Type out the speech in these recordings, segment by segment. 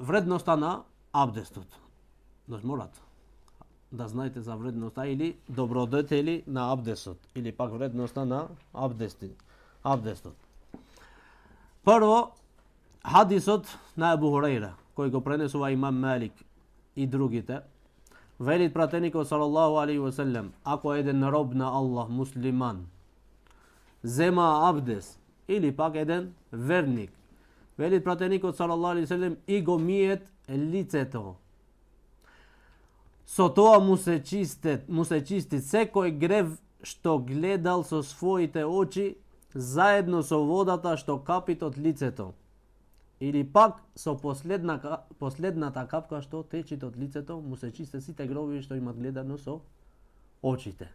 вредноста на абдестот. Значи морат да знаете за вредноста или добродетели на абдестот, или пак вредноста на абдестот. Прво, хадисот на Абу Хурейра, кој го пренесува имам Малик и другите, велит пратеникот салаллаху алейхи ва селем, ако еден роб на Аллах, муслиман, зема абдес, или пак еден верник, велит пратеникот салаллаху алейхи ва селем, и го миет лицето. Со тоа му се чисти секој грев што гледал со своите очи, заедно со водата што капит од лицето. Или пак со последната капка што течит од лицето, му се чисте сите гревови што имат гледано со очите.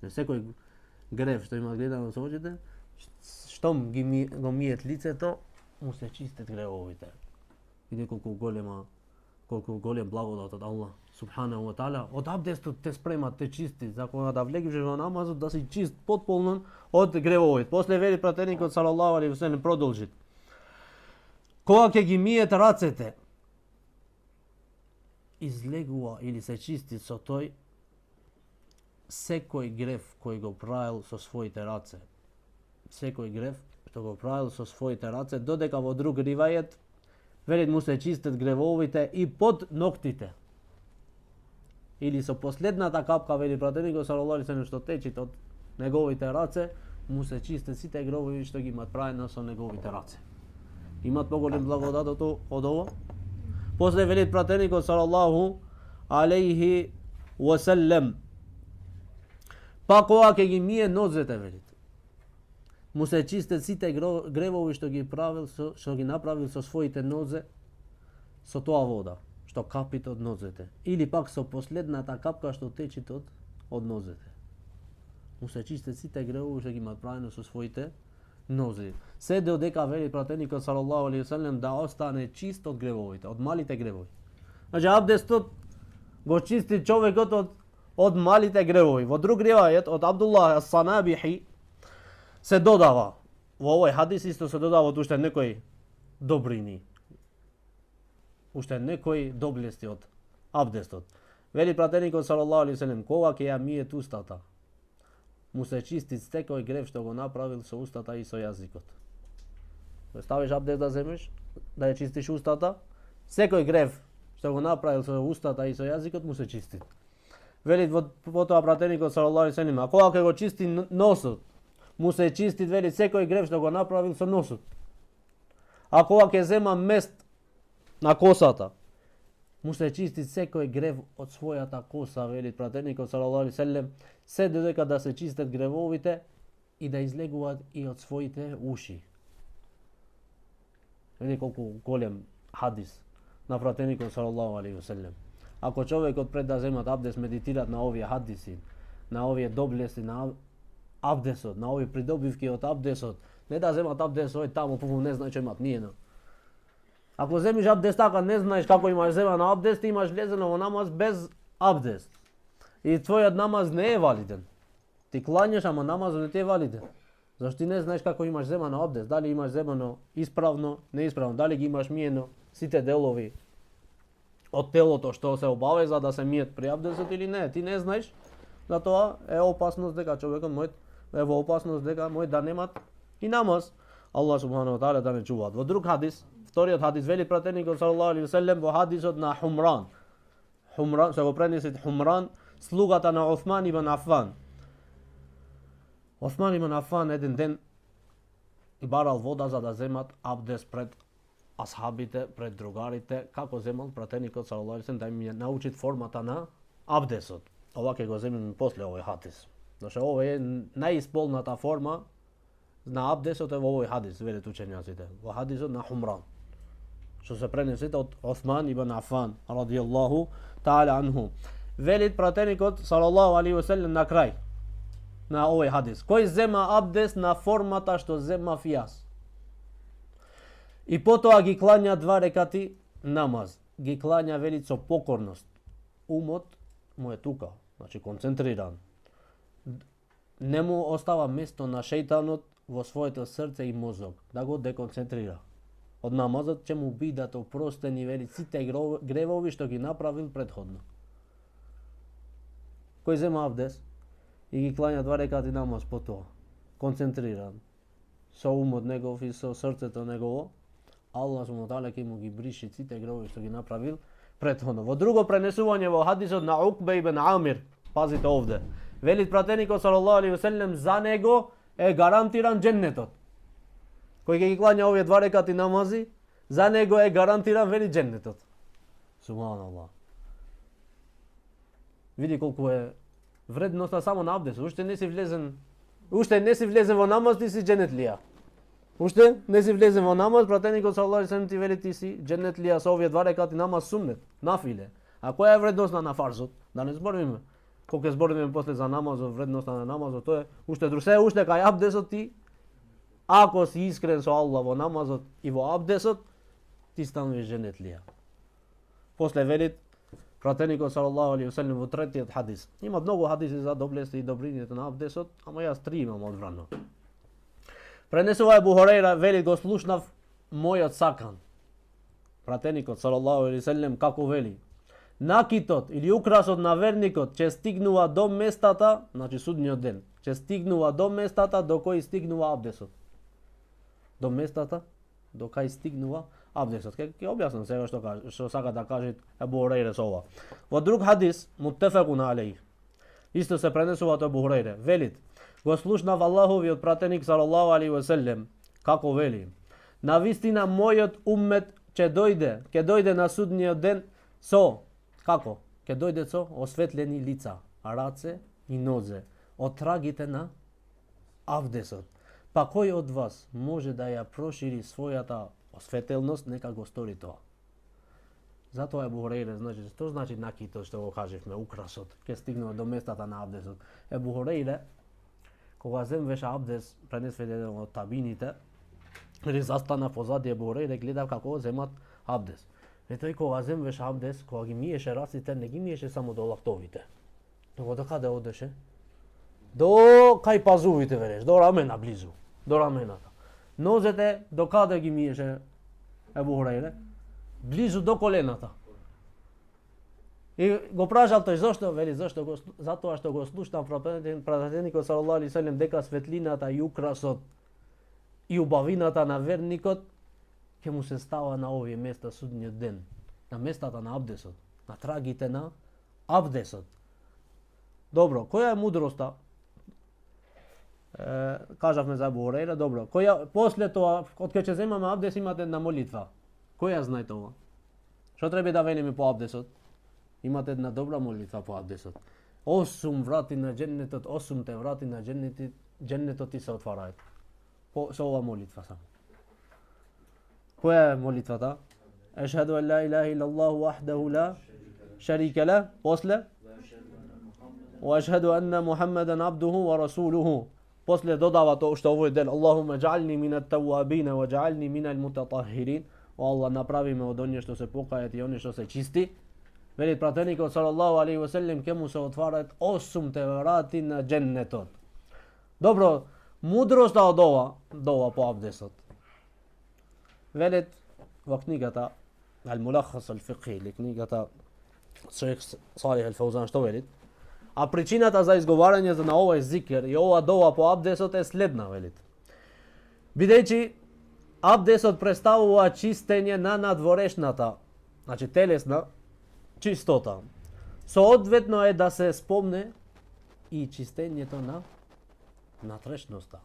Не секој грев што имат гледано со очите, штом го миет лицето, му се чистят гревовите. Види колку голем благодат од Аллах субханаху ва таала. Од абдестот те спремат, те чисти, за кога да влегиш во намазот да си чист потполно од гревовите. После вели пратеникот салаллаху алейхи ва селем продолжи. Кога ќе ги миете рацете, излегува или се чисти со тој секој грев кој го правил со своите раце. Секој грев што го правил со своите раце, додека во друг ривајет велит му се чистат гревовите и под ноктите. Или со последната капка, вели пратеникот салаллаху алейхи ва селем, што течит од неговите раце, му се чистат сите гревови што ги имат правено со неговите раце. Имат поголем благодат од ово. После велит пратеникот салаллаху алейхи ва селем, па кога ќе ги мие нозете, велит, му се чистат сите гревови што ги направил со своите нозе, со тоа вода што капит од нозете, или пак со последната капка што течит од нозете. Му се чистат сите гревови што ги имат правено со своите нози. Се додека вели пратеникот салаллаху алейхи ва селем да остане чист од гревовите, од малите гревови. Значи абдестот го чисти човекот од малите гревови. Во друг ривајет од Абдуллах ас-Санабихи се додава, во овој хадис исто се додава уште некои добрини, уште некои доблести од абдестот. Вели пратеникот салаллаху алейхи ва селем, кога ќе ја миет устата, му се чисти секој грев што го направил со устата и со јазикот. Ставиш абдест да земеш, да ја чистиш устата, секој грев што го направил со устата и со јазикот му се чисти. Велит потоа пратеникот салаллаху алейхи ва селем, а кога ќе го чисти носот, му се чисти, вели, секој грев што го направил со носот. А кога ќе зема мест на косата, му се чисти секој грев од својата коса, вели пратеникот салаллаху алейхи ва селем, се додека да се чистат гревовите и да излегуваат и од своите уши. Види колку голем хадис на пратеникот салаллаху алейхи ва селем. Ако човекот пред да земат абдест медитират на овие хадиси, на овие доблести на абдесот, на овие придобивки од абдесот, не да земат абдест ој таму, не знаеш имат нијено. Ако земиш абдест така, не знаеш како имаш земано абдест, имаш влезено во намаз без абдест. И твојот намаз не е валиден. Ти клањаш, ама намазот не ти е валиден. Зашто ти не знаеш како имаш земано абдест, дали имаш земано исправно, неисправно, дали ги имаш миено сите делови од телото што се обавеза да се миет при абдестот или не. Ти не знаеш, затоа е опасност дека човекот мој е во опасност дека мој да немат и намаз. Аллах субханаху ва таала да не чуваат. Во друг хадис, вториот хадис, вели пратеникот салаллаху алейхи ва селем во хадисот на Хумран. Хумран, се го пренесет Хумран, слугата на Осман ибн Афан. Осман ибн Афан еден ден барал вода за да земат абдест пред асхабите, пред другарите, како земал пратеникот салаллаху алейхи ва селем да им научит формата на абдесот. Ова ќе го земиме после овој хадис. Значи ова е најисполната форма на абдесот е во овој хадис, велат учењаците. Во хадисот на Хумран, што се пренесет од Осман ибн Афан радијаллаху таала анху. Велит пратеникот салаллаху алейхи ва селем на крај на овој хадис, кој зема абдест на формата што земав јас, и потоа ги клања два рекати намаз, ги клања, велит, со покорност. Умот му е тука, значи концентриран. Не му остава место на шејтанот во своето срце и мозок да го деконцентрира. од намазот ќе му бидат опростени вели сите гревови што ги направил претходно. Кој зема абдес и ги клања 2 рекати намаз по тоа, концентриран, со умот негов и со срцето негово, Аллах субхана ва таала ќе му ги бриши сите гревови што ги направил претходно. Во друго пренесување во хадисот на Укбе ибн Амир, пазите овде, велит пратеникот салаллаху алейхи ве селем за него е гарантиран дженнетот. Кој ќе ги клања овие 2 рекати намази, за него е гарантиран вели дженнетот. Субханаллах. Види колку е вредноста само на абдес. Уште не си влезен во намаз, ти си дженетлија. Уште не си влезен во намаз, пратеникот салаллаху алейхи ве селем ти вели ти си дженетлија со овие 2 рекати намаз суннет, нафиле. А која е вредноста на фарзот? Да не збориме. Колку ќе збориме после за намазот, вредноста на намазот, тоа е уште друсе, уште кај абдесот ти, ако си искрен со Аллах во намазот и во абдесот, ти стануваш дженетлија. После велит пратеникот салаллаху алейхи ве селем во третиот хадис. Има многу хадиси за доблеста и добрините на абдесот, ама јас 3 имам одбрано. Пренесува Ебу Хурейра, вели го слушнав мојот сакан. Пратеникот салаллаху алейхи ве селем како вели: накитот или украсот на верникот ќе стигнува до местата, значи судниот ден, ќе стигнува до местата до кои стигнува абдесот. До местата до кај стигнува абдесот. Ќе објаснам сега што сака да каже Ебу Хурейра со ова. Во друг хадис, муттефекун алейх, исто се пренесува од Ебу Хурейра, велит: го слушнав Аллаховиот пратеник салаллаху алейхи ве селем како вели: на вистина мојот уммет ќе дојде на судниот ден со како? Ќе дојде со осветлени лица, раце и нозе, од трагите на абдесот. Па кој од вас може да ја прошири својата осветелност, нека го стори тоа. Затоа Ебу Хурейра, значи, што значи накитот што го кажевме, украсот, ќе стигнува до местата на абдесот. Ебу Хурейра, кога земвеше абдес, пренесве еден од табините, или застана позади Ебу Хурейра, гледав како земат абдес. И тој кога земвеше абдес, кога ги миеше раците, не ги миеше само до лактовите. Него до каде одеше? До кај пазувите вереш, до рамена близу, до рамената. Нозете до каде ги миеше Ебу Хурейра? Близу до колената. И го прашал тој зошто? Вели зошто затоа што го слушнав пратеникот салаллаху алейхи ве селем дека светлината и украсот и убавината на верникот ќе му се става на овие места судниот ден, на местата на абдесот, на трагите на абдесот. Добро, која е мудроста? Кажавме за Ебу Хурейра, добро. Која после тоа, откако ќе земаме абдес, имате една молитва. Која знаете ова? Што треба да велиме по абдесот? Имате една добра молитва по абдесот. 8 врати на дженнетот, 8 врати на дженнетот ти се отвараат. Со ова молитва само. Која е молитвата? Ешхаду ан ла илаха илlallah вахдаху ла шарика ла. После? Ва ешхаду анна Мухаммадан абдуху ва расулуху. После додава тоа што овој ден Аллахуме джални минат тавабина ва джални минал мутатахирин. О Аллах, направи ме од оние што се покајат и оние што се чисти. Велит пратеникот салаллаху алейхи ве селем ќе му се отвараат 8 врати на дженнетот. Добро, мудроста од ова по абдесот. Велит во книгата Ал-Мулахас ал-Фикхи, или книгата Шейх Салих ал-Фаузан, што велит? А причината за изговарање на овој зикер и ова дова по абдесот е следна, велит. Бидејќи абдесот представува чистење на надворешната, значи телесна чистота. Соодветно е да се спомне и чистењето на натрешноста.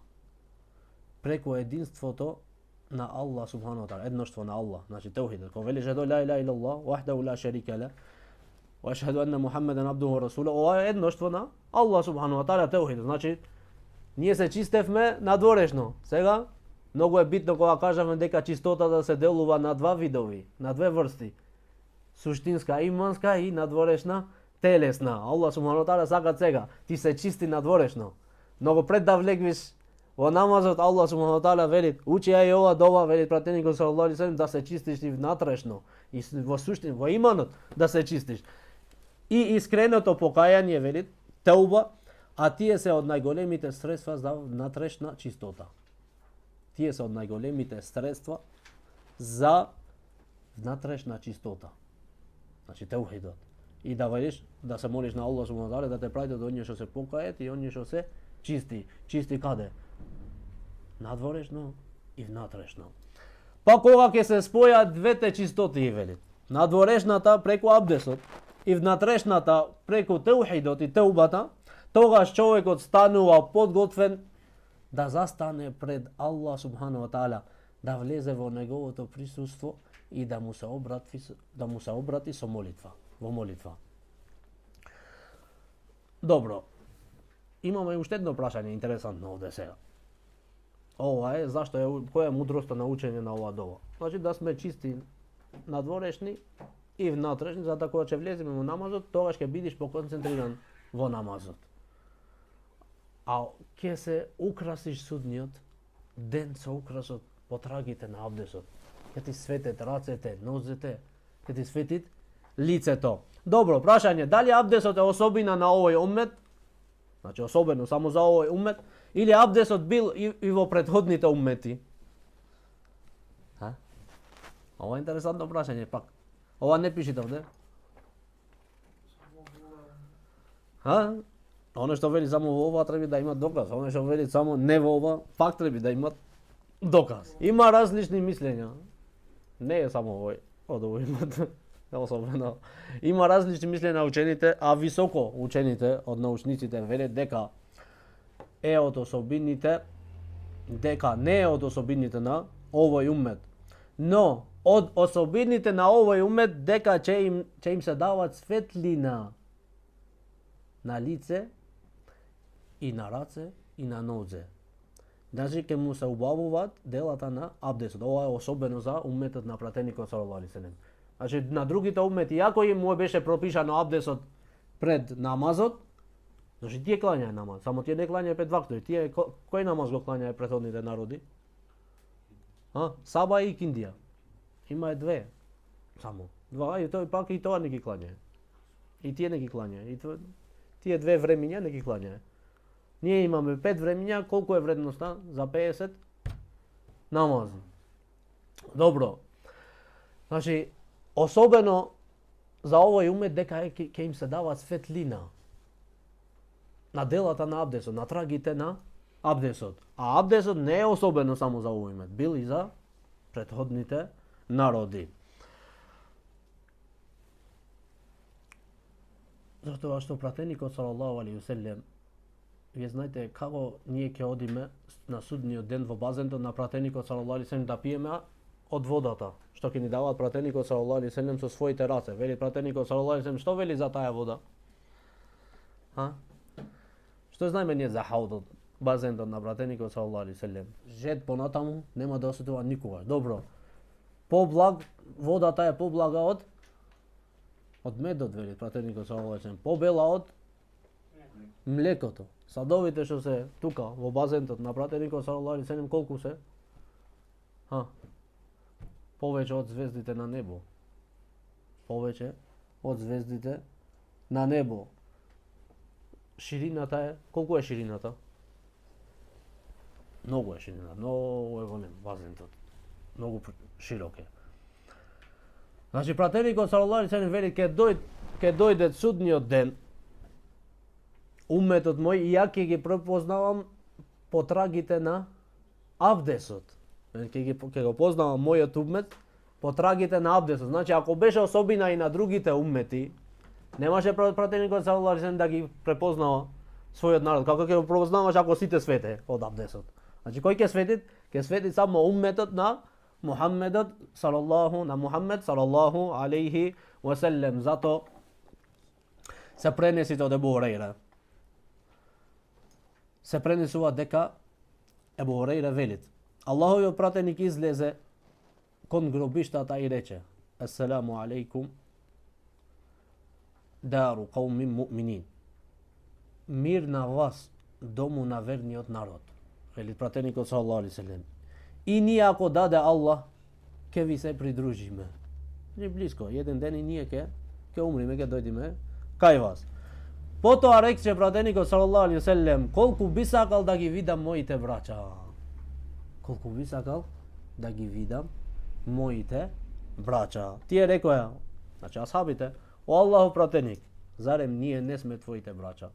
Преку единството на Аллах субхану ва таала, едноштво на Аллах, значи теухидот. Кога велиш ла илаха илlallah вахдаху ла шарика ла ва ашхаду анна Мухаммадан абдуху ва расулуху, ова е едноштво на Аллах субхану ва таала, теухидот. Значи ние се чистевме надворешно. Сега многу е битно кога кажаме дека чистотата се делува на два видови, на две врсти. Суштинска иманска и надворешна телесна. Аллах субхану ва таала сака сега ти се чисти надворешно. Многу пред да влегнеш во намазот, Аллах субхану ва таала вели: учи ја и ова дова, вели пратеникот салаллаху алейхи ве селем, да се чистиш и внатрешно и во суштина, во иманот да се чистиш. И искреното покаяние, вели теуба, а тие се од најголемите средства за внатрешна чистота. Тие се од најголемите средства за внатрешна чистота. Значи теухидот. И да видиш, да се молиш на Аллах субхана ва таала да те прави од оние што се покајат и оние што се чисти. Чисти каде? Надворешно и внатрешно. Па кога ќе се спојат двете чистоти, вели, надворешната преку абдесот и внатрешната преку теухидот и теубата, тогаш човекот станува подготвен да застане пред Аллах субхана ва таала, да влезе во неговото присуство и да му се обрати со молитва, во молитва. Добро. Имаме уште едно прашање интересантно овде сега. Ова е зашто која е мудроста на учење на ова дова. Значи да сме чисти надворешни и внатрешни, за да кога ќе влеземе во намазот, тогаш ќе бидиш поконцентриран во намазот. А ќе се украсиш судниот ден со украсот потрагите на абдесот. Ќе ти светет рацете, нозете, ќе ти светит лицето. Добро, прашање, дали абдесот е особина на овој уммет? Значи особено само за овој уммет, или абдесот бил и во претходните уммети? Ова е интересантно прашање пак. Ова не пишете овде? Оно што вели само во ова треба да има доказ, оно што вели само не во ова, пак треба да има доказ. Има различни мислења. Не е само овој, од овој имат особено. Има различни мислења на учените, а високо учените од научниците велат дека е од особините, дека не е од особините на овој уммет. Но од особините на овој уммет дека ќе им се дават светлина на лице и на раце и на нозе. Значи ќе му се убавуваат делата на абдесот. Ова е особено за умметот на пратеникот салаллаху алейхи веселем. Значи на другите уммети, иако им му беше пропишано абдесот пред намазот, значи тие клањаја намаз, само тие не клањаја пред вактови. Тие кој намаз го клањаја претходните народи? Саба и Киндија. Има две. Само. Два, и тој пак и тоа не ги клањаја. И тие не ги клањаја. И тие две времиња не ги клањаја. Ние имаме 5 времиња, колку е вредноста за 50 намази. Добро. Значи, особено за овој умет дека ќе им се дава светлина на делата на абдесот, на трагите на абдесот. А абдесот не е особено само за овој умет, бил и за претходните народи. Затоа што пратеникот салаллаху алейхи веселем, вие знаете како ние ќе одиме на судниот ден во базенот на пратеникот салаллаху алейхи веселем да пиеме од водата што ќе ни даваат пратеникот салаллаху алейхи веселем со своите раце. Вели пратеникот салаллаху алейхи веселем, што вели за таа вода? Што знаеме ние за хаудот, базенот на пратеникот салаллаху алейхи веселем? Жет понатаму нема да осетува никогаш. Добро. Поблаг, водата е поблага од медот, вели пратеникот салаллаху алейхи веселем. Побела од млекото. Садовите што се тука во базенот на пратеникот салаллаху алейхи веселем колку се? Повеќе од звездите на небо. Повеќе од звездите на небо. Ширината е, колку е ширината? Многу е ширината, многу е голем базенот. Многу широк е. Значи пратеникот салаллаху алейхи веселем вели ќе дојде судниот ден. Умметот мој и ја ќе ги препознавам по трагите на абдесот. Ќе го познавам мојот уммет по трагите на абдесот. Значи ако беше особина и на другите уммети, немаше пратеникот салаллаху алейхи веселем да ги препознава својот народ. Како ќе го препознаваш ако сите свете од абдесот? Значи кој ќе свети? Ќе свети само умметот на Мухаммедот салаллаху алейхи веселем. Зато се пренесите од Ебу Хурейра. Се пренесува дека Ебу Хурейра велит: Аллаховиот пратеник излезе кон гробиштата и рече: Ассаламу алейкум дару каумин муъминин. Мир на вас, дому на верниот народ. Вели пратеникот салаллаху алейхи веселем. И ние ако даде Аллах, ќе ви се придружиме. И близко, еден ден и ние ќе умриме, ќе дојдеме кај вас. Потоа рече пратеникот салаллаху алейхи веселем: колку би сакал да ги видам моите браќа. Колку би сакал да ги видам моите браќа. Тие рекоа, значи асхабите, о Аллахов пратеник, зарем ние не сме твоите браќа?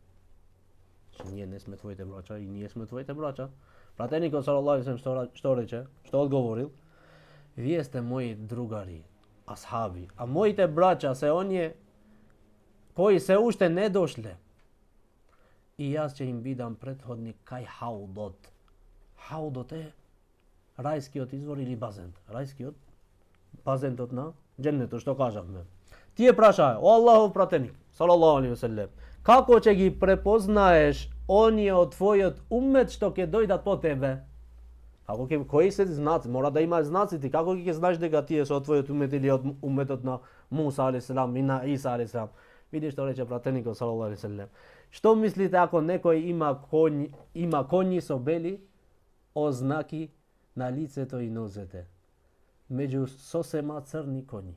Значи ние не сме твоите браќа и ние сме твоите браќа. Пратеникот салаллаху алейхи ve sellem што рече, што одговорил? Вие сте мои другари, асхаби, а моите браќа се оние кои се уште не дошле. И јас ќе им бидам претходник кај хаудот. Хаудот е рајскиот извор или базен. Рајскиот базентот на џеннетот, што кажавме. Тие прашаа, о Аллахов пратеник, салаллаху алейхи ve sellem, како ќе ги препознаеш оние од твојот умет што ќе дојдат по тебе? Како ќе, кои се знаци? Мора да има знаците. Како ќе знаеш дека тие се од твојот умет или од уметот на Муса алейхи селам и на Иса алейхи селам? Види што рече пратеникот салаллаху алейхи ve sellem. Што мислите ако некој има коњи со бели ознаки на лицето и нозете? Меѓу сосема црни коњи.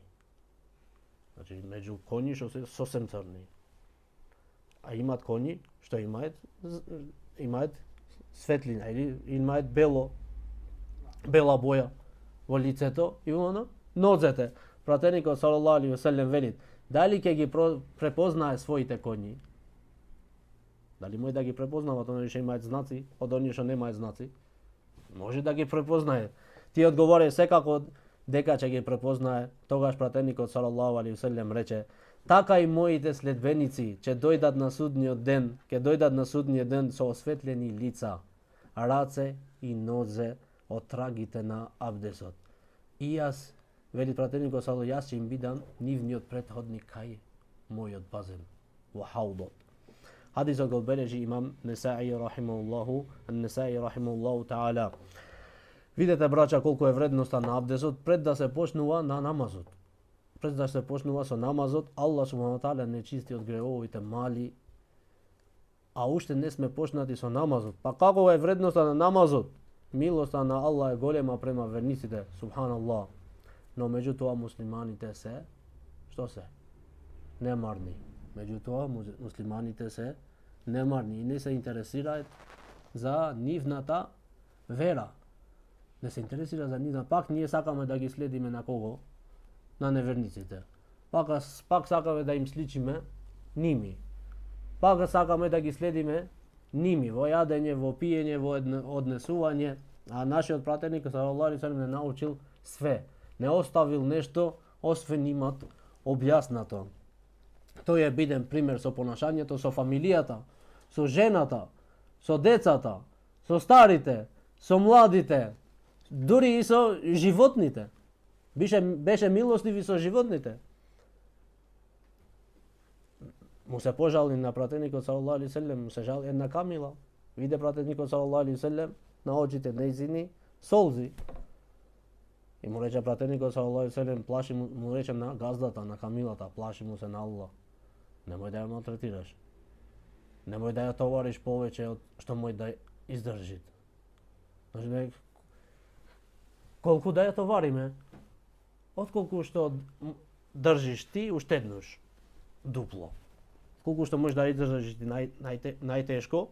Значи меѓу коњи што се сосем црни. А имаат коњи што имаат светлина или имаат бела боја во лицето и во нозете. Пратеникот салаллаху алейхи ve sellem вели, дали ќе ги препознае своите коњи? Дали може да ги препознават оние што имаат знаци од оние што немаат знаци? Може да ги препознае. Тие одговорија секако дека ќе ги препознае. Тогаш пратеникот салаллаху алейхи ve sellem рече, така и моите следбеници ќе дојдат на судниот ден со осветлени лица, раце и нозе од трагите на абдесот. И јас, вели пратеникот салаллаху, јас ќе им бидам нивниот претходник кај мојот базен во хаудот. Хадисот го бележи имам Несаи рахимахуллаху таала. Видете, брача, колку е вредноста на абдесот пред да се почнува на намазот. Пред да се почнува со намазот, Аллах субхану таала не чисти од гревовите мали, а уште не сме почнати со намазот. Па како е вредноста на намазот? Милоста на Аллах е голема према верниците, субханаллах. Но меѓутоа муслиманите се, што се? Немарни. Меѓутоа муслиманите се немарни и не се интересираат за нивната вера. Не се интересира за нивна. Пак ние сакаме да ги следиме на кого? На неверниците. Пак сакаме да им сличиме ними. Пак сакаме да ги следиме ними во јадење, во пиење, во однесување, а нашиот пратеник салаллаху алейхи ve sellem не научил све. Не оставил нешто освен имат објаснато. Тој е биден пример со понашањето со фамилијата, со жената, со децата, со старите, со младите, дури и со животните. Беше милостив и со животните. Му се пожали на пратеникот салаллаху алейхи ve sellem, му се жали една камила. Виде пратеникот салаллаху алейхи ve sellem на очите нејзини солзи. И му рече пратеникот салаллаху алейхи ve sellem, плаши му рече на газдата, на камилата, плаши му се на Аллах. Немој да ја малтретираш. Немој да ја товариш повеќе од што мој да издржи. Значи, колку да ја товариме, отколку што држиш ти, уштеднуш дупло. Колку што можеш да издржиш ти најтешко,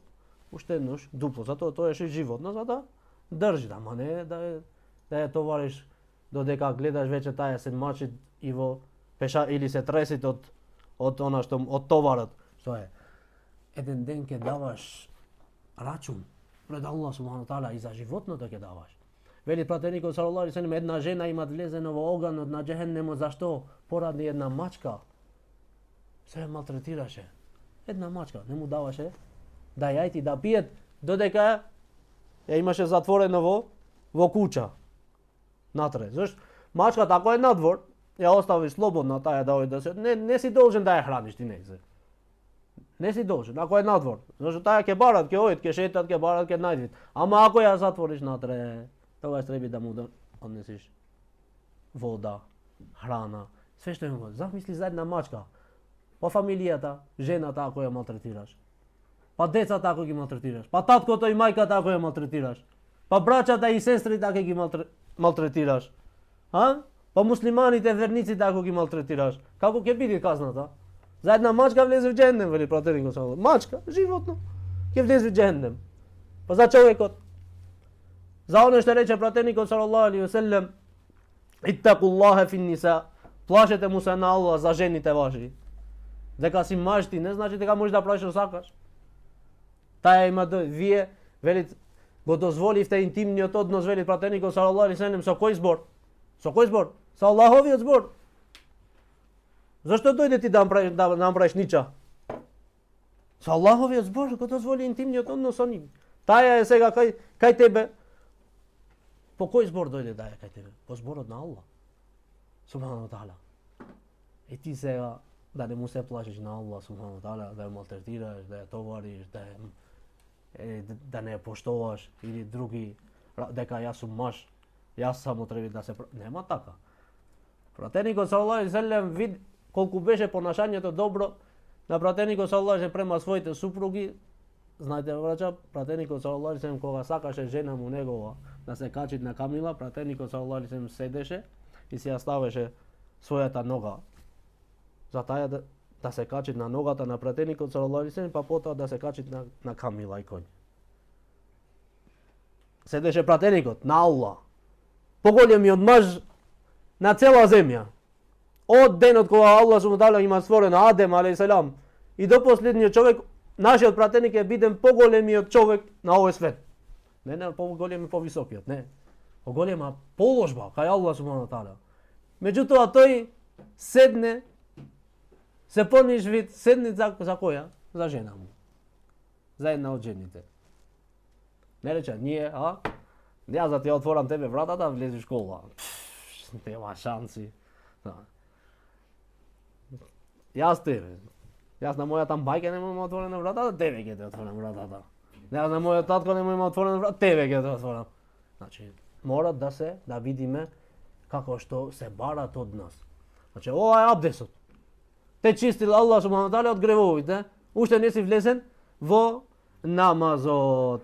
уштеднуш дупло. Затоа тоа е животно, за да држи, ама не да ја товариш додека гледаш веќе таа се мачи и во пеша или се тресит од она што од товарот. Што е? Еден ден ќе даваш рачун пред Аллах субхану таала и за животното ќе даваш. Вели пратеникот салаллаху алейхи ve sellem, една жена има влезено во оганот на џехеннемот, зашто поради една мачка се малтретираше. Една мачка не му даваше да јајти да пиет додека ја имаше затворено во куќа. Натре. Зашто мачката ако е надвор, ја оставиш слободна таа да ојде да се не си должен да ја храниш ти негде. Не си должен, ако е надвор. Зашто таа ќе барат, ќе ојат, ќе шетат, ќе барат, ќе најдат. Ама ако ја затвориш натре, тогаш треба да му однесиш вода, храна, све што има. Замисли за една мачка. Па фамилијата, жената ако ја малтретираш. Па децата ако ги малтретираш. Па таткото и мајката ако ја малтретираш. Па браќата и сестрите ако ги малтретираш. Па муслиманите, верниците ако ги малтретираш. Како ќе биде казната? За една мачка влезе в џехенем, вели пратеникот салаллаху алейхи ve sellem. Мачка, животно, ќе влезе в џехенем. Па за човекот. За оно што рече пратеникот салаллаху алейхи ve sellem, Ittaqullaha fin nisa. Plašete mu se na Allah za ženite vaši. Дека си маж ти не значи дека можеш да правиш што сакаш. Таја има вие велит го дозволивте интимниот однос, вели пратеникот салаллаху алейхи ve sellem, со кој збор? Со кој збор? Со Аллаховиот збор. Зашто дојде ти да направиш нича? Со Аллаховиот збор го дозволи интимниот однос со нив. Таја е сега кај тебе. По кој збор дојде таја кај тебе? По зборот на Аллах. Субхану таала. И ти сега да не му се плашиш на Аллах субхану таала, да ја малтретираш, да ја товариш, да не ја поштоваш или други, дека јас сум маж, јас само треба да се... Нема така. Пратеникот салаллаху алейхи ve sellem вид колку беше понашањето добро на пратеникот салаллаху алейхи ve sellem према своите супруги. Знаете, браќа, пратеникот салаллаху алейхи ve sellem кога сакаше жена му негова да се качи на камила, пратеникот салаллаху алейхи ve sellem седеше и си ја ставеше својата нога за таја да се качи на ногата на пратеникот салаллаху алейхи ve sellem, па потоа да се качи на камила и конј. Седеше пратеникот на Аллах, поголемиот маж на цела земја. Од денот кога Аллах субхану има створено Адем алейхи селам и до последниот човек, нашиот пратеник е биден поголемиот човек на овој свет. Не поголем и повисокиот, не. Поголема положба кај Аллах субхану таала. Меѓутоа тој седне, се пониш вид, седне за која? За жена му. За една од жените. Не рече, ние, јас да ти отворам тебе вратата, влези в школа. Нема шанси. Јас тебе. Јас на мојата мајка нема има отворена вратата, тебе ќе те отворам вратата. Јас на мојот татко нема има отворена вратата, тебе ќе те отворам. Значи, мора да видиме како што се барат од нас. Значи, ова е абдесот. Те чистил Аллах субхану таала од гревовите, уште не си влезен во намазот.